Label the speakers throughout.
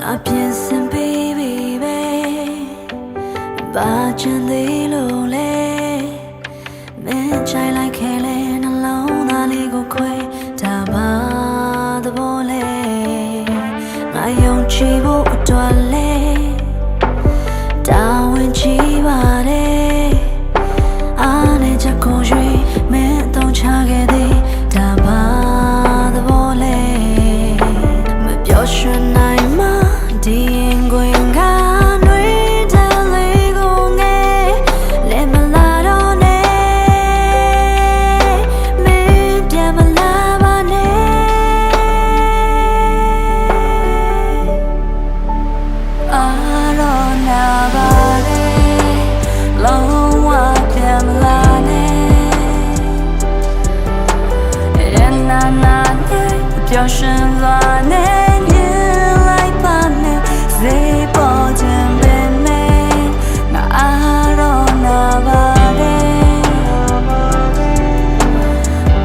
Speaker 1: ငါပြင်ဆင်ပေးပြီပဲဘာချင်သေးလို့လဲမင်းချိုင်လိုက်ခဲလဲနှလုံးသားလေးကိုခွဲထားပါသဘောလဲငါယုံကြည်ဖို့အတွက်လဲတာဝန်ကြီးပါတယ်အားနဲ့ချက်ကိုရွေးမင်းအသုံးချခဲ့သေးဒါပါသဘောလဲမပြောရွှင်နိုင်မှဒီရင်ခွင်ကနှွေးတဲ့လေးကိုငယ်လဲမလာတော့နဲ့မင်းပြန်မလာပါနဲ့အားတော့နာပါလေလုံးဝပြန်မလာနဲ့ရင်နာနာနဲ့ပျော်ရွှင်စွာနဲ့မြင်လိုက်ပါနဲ့စေပေါ်ခြင်းပဲနဲ့ငါအားတော့နာပါလေ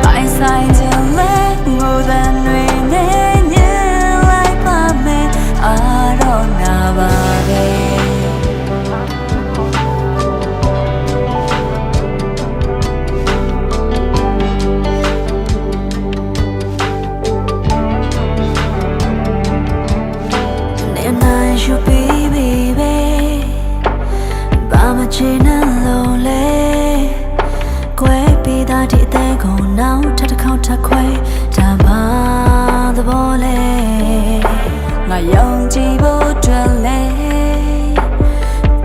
Speaker 1: ပိုင်ဆိုင်ခြင်းလဲငိုတဲ့တွေနဲ့မြင်လိုက်ပါမယ်အားတော့နာပါလေYou baby ဘာမချင်လို့လဲကွယ်ပြီးသားဒီအသေးကိုနောက်တစ်ခေါက်ထပ်ခွဲဒါပါသဘောလဲငါယုံကြည်ဖို့အတွက်လဲ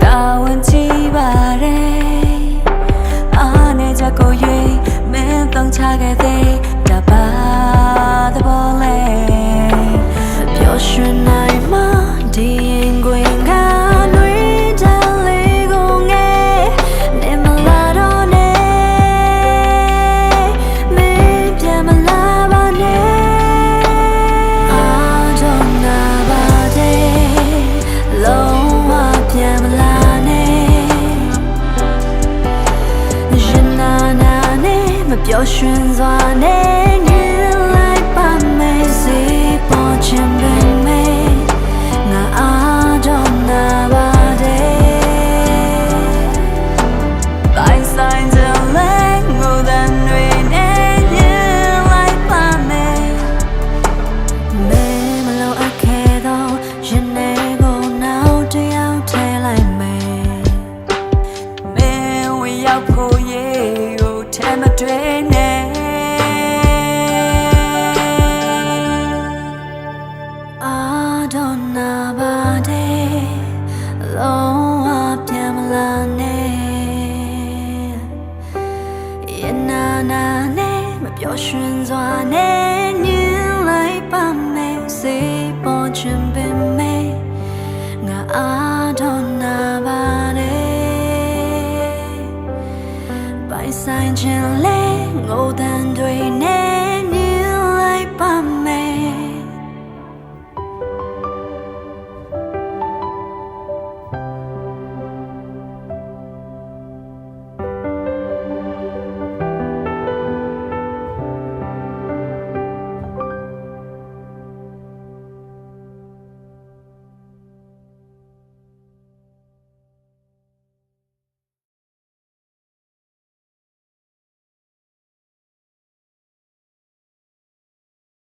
Speaker 1: တာဝန်ကြီးပါတယ်အားနဲ့ချက်ကိုရွေးမင်းသုံးချခဲ့သေးဒါပါသဘောလဲပျော်ရွှင်နိုင်မှဒီရင်ခွင်ကနှွေးတဲ့လေးကိုငယ်နေမလာတော့နဲ့မင်းပြန်မလာပါနဲ့အားတော့နာပါတဲ့လုံးဝပြန်မလာနဲ့ရင်နာနာနဲ့မပျော်ရွှင်စွာနဲ့ညင်လိုက်ပါမယ်စေပေါ်ချင်ပဲဖို့ရေကိုထဲမတွေ့နဲ့အာဒေါနာပါတဲ့လုံးဝပြန်မလာနဲ့ရနာနာနဲ့မပျော်ရွှင်စွာနဲ့ညင်လိုက်ပါမယ်စေပေါ်ချင်ပေမဲ့ငါအာဒေါနာပါပိုင်ဆိုင်ခြင်းလဲငိုတဲ့တွေ